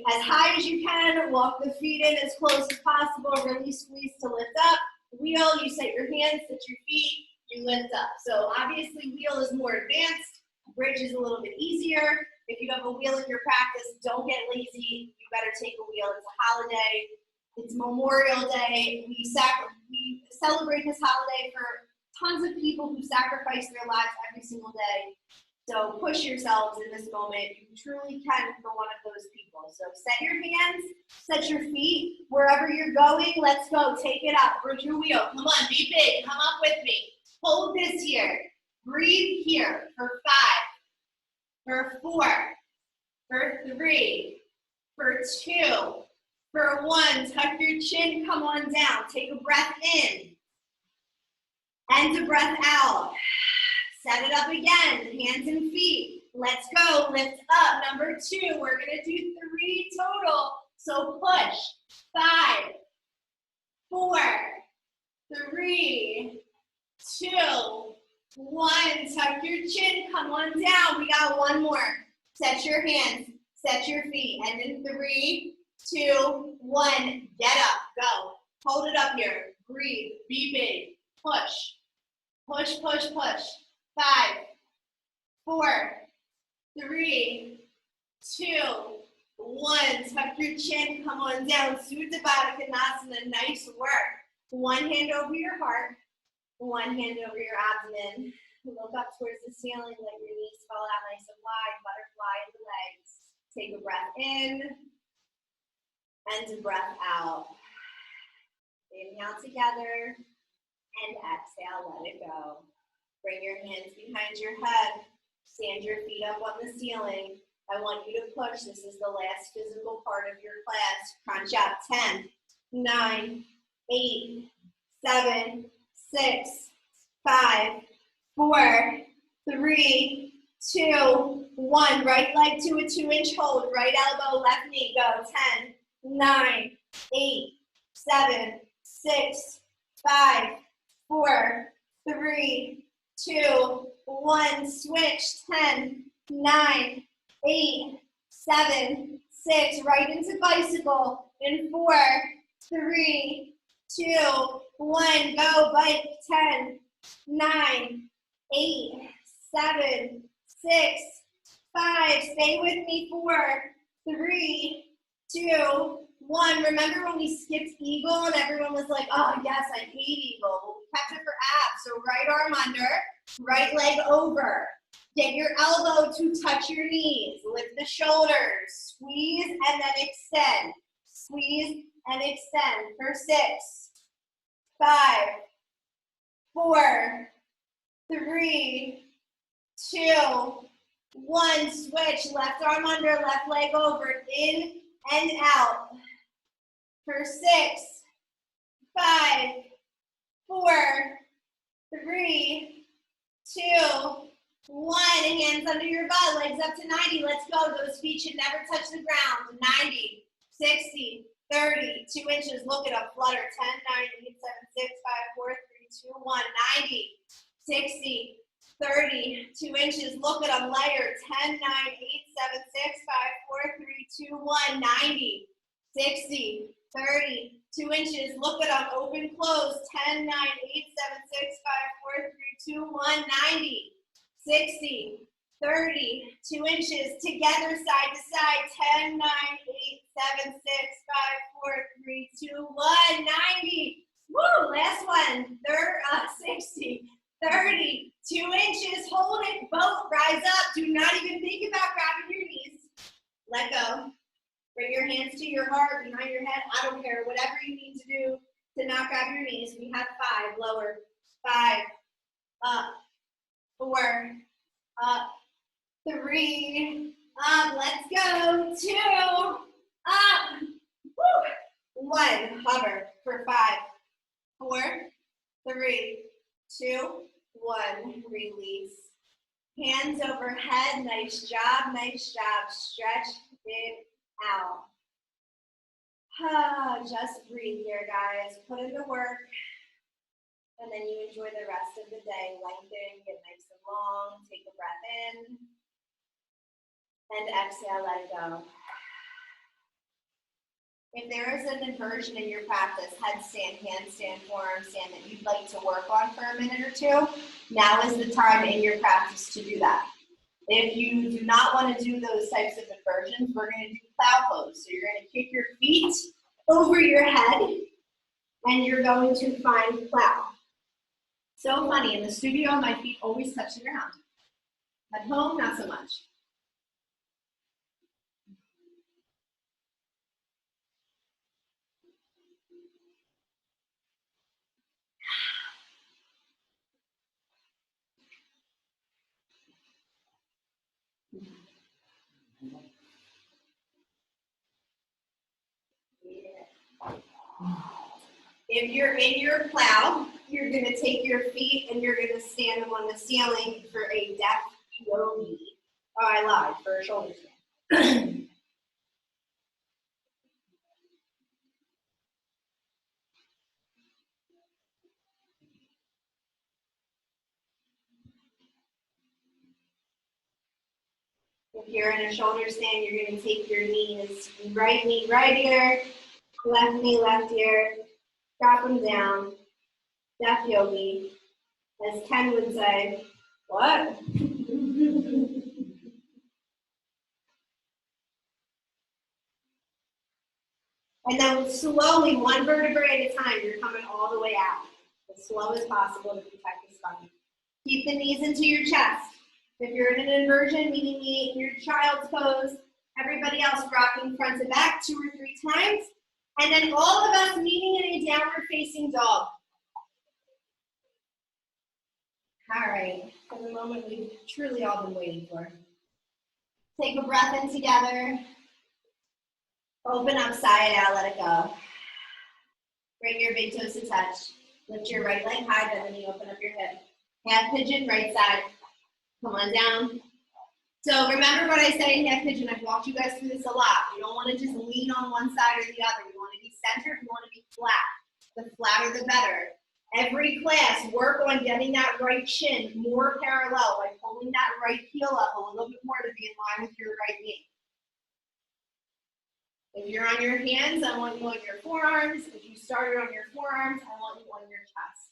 as high as you can, walk the feet in as close as possible, really squeeze to lift up. Wheel, you set your hands, set your feet, you lift up. So obviously wheel is more advanced, bridge is a little bit easier. If you have a wheel in your practice, don't get lazy. You better take a wheel. It's a holiday. It's Memorial Day. We celebrate this holiday for tons of people who sacrifice their lives every single day. So push yourselves in this moment. You truly can for one of those people. So set your hands, set your feet. Wherever you're going, let's go. Take it up. Bridge your wheel. Come on, be big. Come up with me. Hold this here. Breathe here for 5, for 4, for 3, for 2, for 1. Tuck your chin. Come on down. Take a breath in. And a breath out. Set it up again, hands and feet. Let's go, lift up. Number 2, we're gonna do 3 total. So push, 5, 4, 3, 2, 1. Tuck your chin, come on down. We got 1 more. Set your hands, set your feet. And in 3, 2, 1, get up, go. Hold it up here, breathe, be big, push, push, push, push. 5, 4, 3, 2, 1. Tuck your chin, come on down. Supta Baddha Konasana, nice work. 1 hand over your heart, 1 hand over your abdomen. Look up towards the ceiling, let your knees fall out nice and wide, butterfly in the legs. Take a breath in, and a breath out. Inhale together, and exhale, let it go. Bring your hands behind your head. Stand your feet up on the ceiling. I want you to push. This is the last physical part of your class. Crunch up. 10, 9, 8, 7, 6, 5, 4, 3, 2, 1. Right leg to a 2-inch hold. Right elbow, left knee. Go. 10, 9, 8, 7, 6, 5, 4, 3, 2, 1, switch. 10, 9, 8, 7, 6, right into bicycle. In 4, 3, 2, 1, go bike. 10, 9, 8, 7, 6, 5, stay with me. 4, 3, 2, 1. Remember when we skipped eagle and everyone was like, oh yes, I hate eagle. Well, we kept it for abs. So right arm under, right leg over. Get your elbow to touch your knees. Lift the shoulders. Squeeze and then extend. Squeeze and extend for 6, 5, 4, 3, 2, 1. Switch. Left arm under, left leg over. In and out. For 6, 5, 4, 3, 2, 1, hands under your butt, legs up to 90. Let's go. Those feet should never touch the ground. 90, 60, 30, 2 inches. Look it up. Flutter. 10, 9, 8, 7, 6, 5, 4, 3, 2, 1. 90, 60, 30, 2 inches. Look at them. Layer. 10, 9, 8, 7, 6, 5, 4, 3, 2, 1. 90, 60, 30, 2 inches. Look at them. Open, close. 10, 9, 8, 7, 6, 5, 4, 3, 2, 1. 90, 60, 30, 2 inches. Together, side to side. 10, 9, 8, 7, 6, 5, 4, 3, 2, 1. 90. Woo! Last one. 60, 30, 2 inches. Hold it. Both. Rise up. Do not even think about grabbing your knees. Let go. Bring your hands to your heart, behind your head. I don't care. Whatever you need to do to not grab your knees. We have 5. Lower. 5. Up. 4. Up. 3. Up. Let's go. 2. Up. Woo. 1. Hover for 5. 4. 3. 2. 1. Release. Hands overhead. Nice job. Nice job. Stretch it out. Just breathe here, guys. Put in the work. And then you enjoy the rest of the day. Lengthen, get nice and long. Take a breath in. And exhale, let it go. If there is an inversion in your practice, headstand, handstand, forearm stand, that you'd like to work on for a minute or two, now is the time in your practice to do that. If you do not want to do those types of inversions, we're going to do plow pose. So you're going to kick your feet over your head, and you're going to find plow. So funny, in the studio, my feet always touch the ground. At home, not so much. If you're in your plow, you're going to take your feet and you're going to stand them on the ceiling for a death yogi. Oh, I lied, for a shoulder stand. If you're in a shoulder stand, you're going to take your knees, right knee right here, left knee left here, drop them down, death yogi. As Ken would say, what? And then slowly, one vertebrae at a time, you're coming all the way out. As slow as possible to protect the spine. Keep the knees into your chest. If you're in an inversion, meaning your child's pose, everybody else rocking front to back 2 or 3 times. And then all of us meeting in a downward facing dog. All right, for the moment we've truly all been waiting for. Take a breath in together. Open up, sigh it out, let it go. Bring your big toes to touch. Lift your right leg high, bend the knee, open up your hip. Half pigeon, right side. Come on down. So remember what I say in half pigeon. I've walked you guys through this a lot. You don't want to just lean on one side or the other. You want to be centered. You want to be flat. The flatter, the better. Every class, work on getting that right shin more parallel by pulling that right heel up a little bit more to be in line with your right knee. If you're on your hands, I want you on your forearms. If you started on your forearms, I want you on your chest.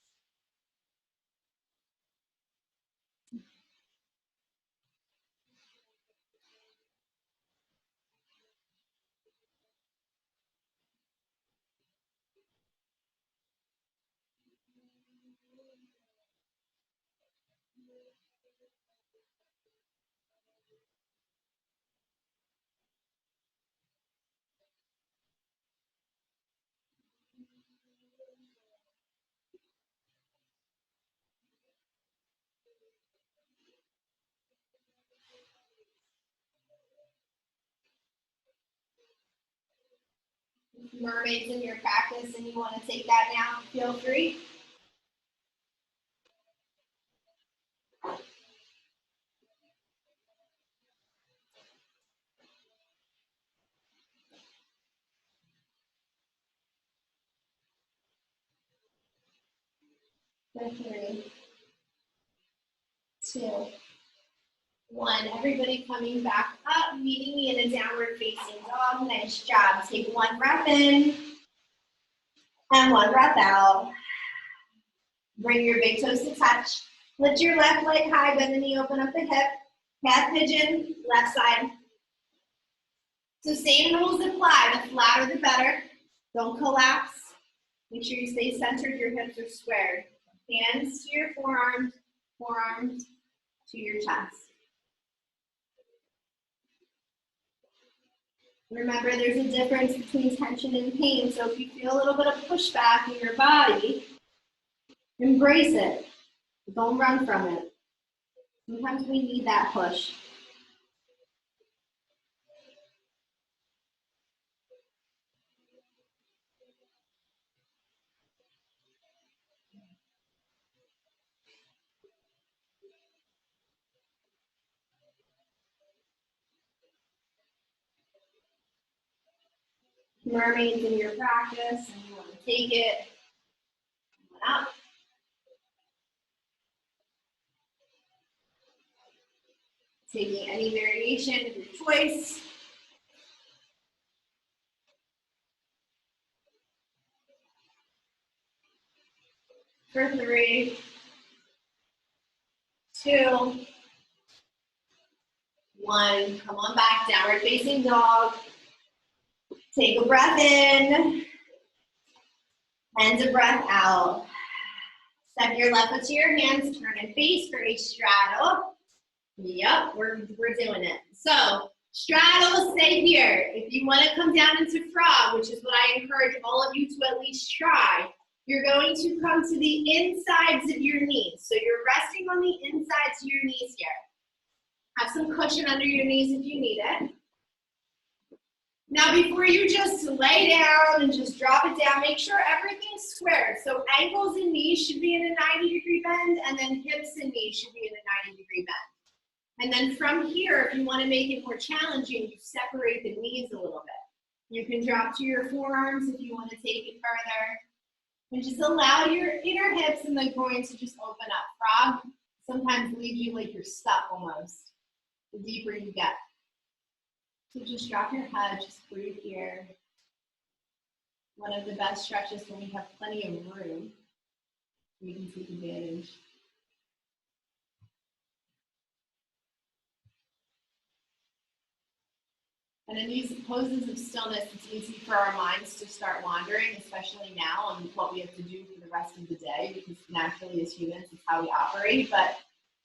Mermaids in your practice and you want to take that now, feel free. For 3, 2, 1. Everybody coming back up, meeting me in a downward facing dog. Nice job. Take one breath in and one breath out. Bring your big toes to touch. Lift your left leg high, bend the knee, open up the hip. Cat pigeon, left side. So same rules apply. The flatter the better. Don't collapse. Make sure you stay centered, your hips are squared. Hands to your forearms, forearms to your chest. Remember, there's a difference between tension and pain, so if you feel a little bit of pushback in your body, embrace it. Don't run from it. Sometimes we need that push. Mermaids in your practice, and you want to take it up. Taking any variation of your choice. For 3, 2, 1. Come on back, downward facing dog. Take a breath in and a breath out. Step your left foot to your hands, turn and face for a straddle. Yep, we're doing it. So straddle, stay here. If you want to come down into frog, which is what I encourage all of you to at least try, you're going to come to the insides of your knees. So you're resting on the insides of your knees here. Have some cushion under your knees if you need it. Now, before you just lay down and just drop it down, make sure everything's square. So ankles and knees should be in a 90-degree bend, and then hips and knees should be in a 90-degree bend. And then from here, if you want to make it more challenging, you separate the knees a little bit. You can drop to your forearms if you want to take it further. And just allow your inner hips and the groins to just open up. Frog sometimes leaves you like you're stuck almost, the deeper you get. So just drop your head, just breathe here. One of the best stretches when we have plenty of room. We can take advantage. And in these poses of stillness, it's easy for our minds to start wandering, especially now on what we have to do for the rest of the day, because naturally as humans, it's how we operate. But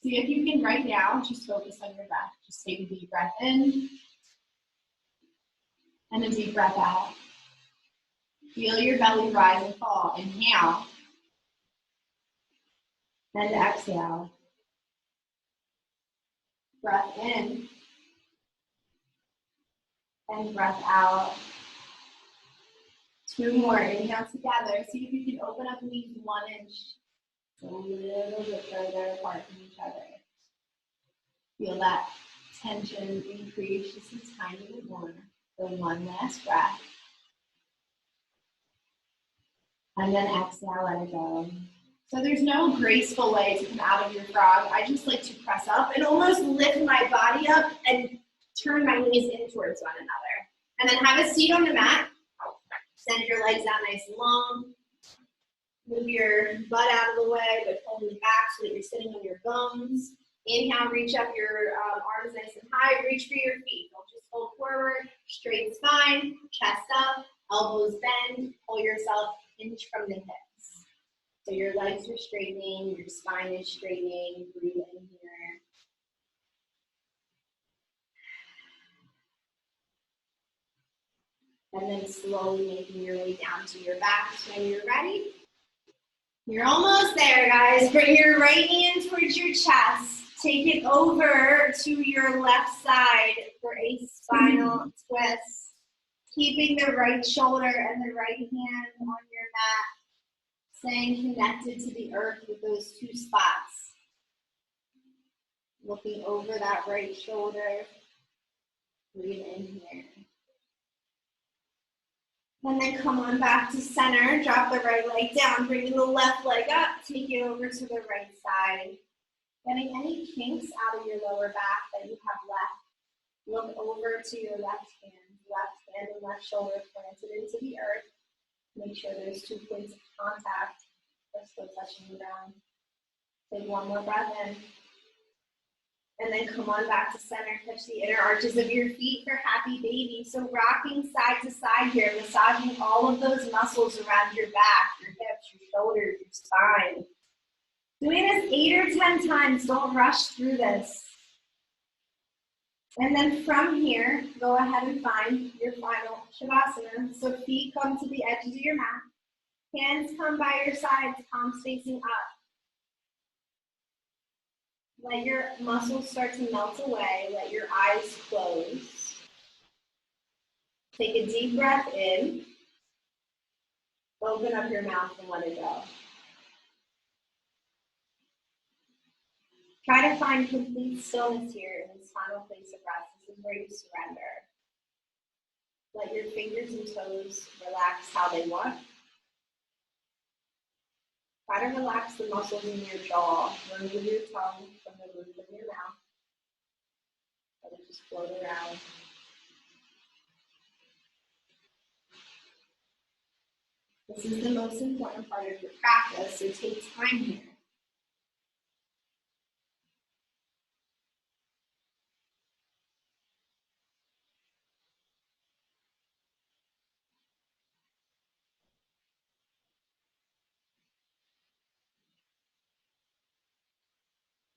see if you can right now, just focus on your breath. Just take a deep breath in and a deep breath out. Feel your belly rise and fall. Inhale and exhale. Breath in and breath out. 2 more. Inhale together. See if you can open up the knees 1 inch. A little bit further apart from each other. Feel that tension increase just a tiny bit more. So 1 last breath. And then exhale, let it go. So there's no graceful way to come out of your frog. I just like to press up and almost lift my body up and turn my knees in towards one another. And then have a seat on the mat. Send your legs out nice and long. Move your butt out of the way by pulling it back so that you're sitting on your bones. Inhale, reach up your arms nice and high. Reach for your feet. Don't just hold forward. Straight spine, chest up, elbows bend. Pull yourself inch from the hips. So your legs are straightening, your spine is straightening. Breathe in here. And then slowly making your way down to your back when you're ready. You're almost there, guys. Bring your right hand towards your chest. Take it over to your left side for a spinal twist. Keeping the right shoulder and the right hand on your mat. Staying connected to the earth with those 2 spots. Looking over that right shoulder. Breathe in here. And then come on back to center, drop the right leg down, bringing the left leg up, take it over to the right side. Getting any kinks out of your lower back that you have left. Look over to your left hand and left shoulder planted into the earth. Make sure there's 2 points of contact. We're still touching the ground. Take one more breath in. And then come on back to center. Touch the inner arches of your feet for happy baby. So rocking side to side here, massaging all of those muscles around your back, your hips, your shoulders, your spine. Doing this 8 or 10 times. Don't rush through this. And then from here, go ahead and find your final Shavasana. So feet come to the edges of your mat. Hands come by your sides, palms facing up. Let your muscles start to melt away. Let your eyes close. Take a deep breath in. Open up your mouth and let it go. Try to find complete stillness here in this final place of rest. This is where you surrender. Let your fingers and toes relax how they want. Try to relax the muscles in your jaw. Remove your tongue from the roof of your mouth. Let it just float around. This is the most important part of your practice, so take time here.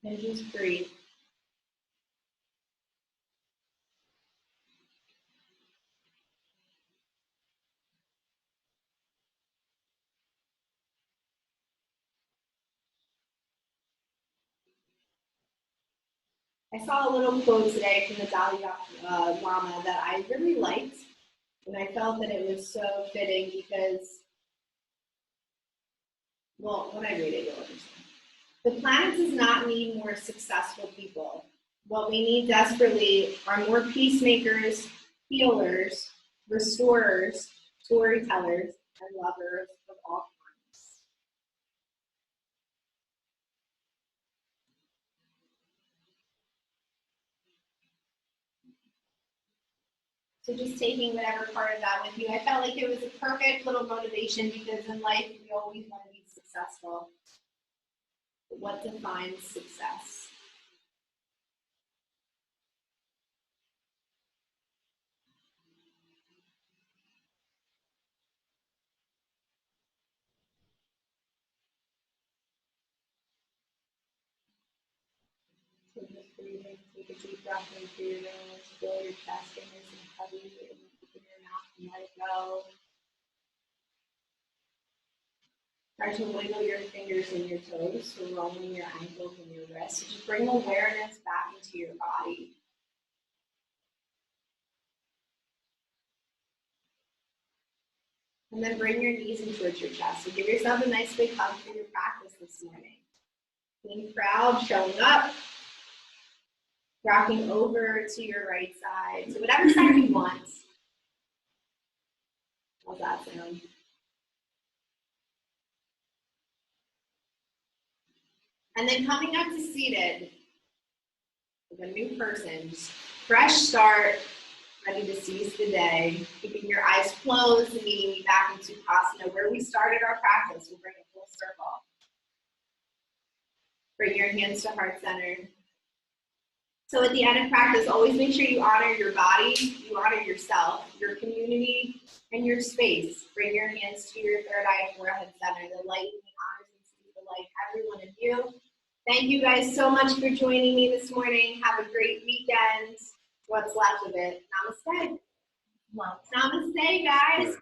And just breathe. I saw a little quote today from the Dalai Lama that I really liked, and I felt that it was so fitting because, well, when I read it, you'll understand. The planet does not need more successful people. What we need desperately are more peacemakers, healers, restorers, storytellers, and lovers of all kinds. So just taking whatever part of that with you, I felt like it was a perfect little motivation because in life we always want to be successful. But what defines success? So just breathing, take a deep breath in through your nose, feel your chest get nice and heavy, and open your mouth and let it go. Try to wiggle your fingers and your toes, so rolling your ankles and your wrists. So just bring awareness back into your body. And then bring your knees in towards your chest. So give yourself a nice big hug for your practice this morning. Being proud, showing up, rocking over to your right side. So whatever side you want. How's that sound? And then coming up to seated with a new person, just fresh start, ready to seize the day, keeping your eyes closed and meeting me back into Sukhasana, where we started our practice. We'll bring it full circle. Bring your hands to heart center. So at the end of practice, always make sure you honor your body, you honor yourself, your community, and your space. Bring your hands to your third eye and forehead center. The light honors and sees the light, every one of you. Thank you guys so much for joining me this morning. Have a great weekend. What's left of it. Namaste. Namaste, guys.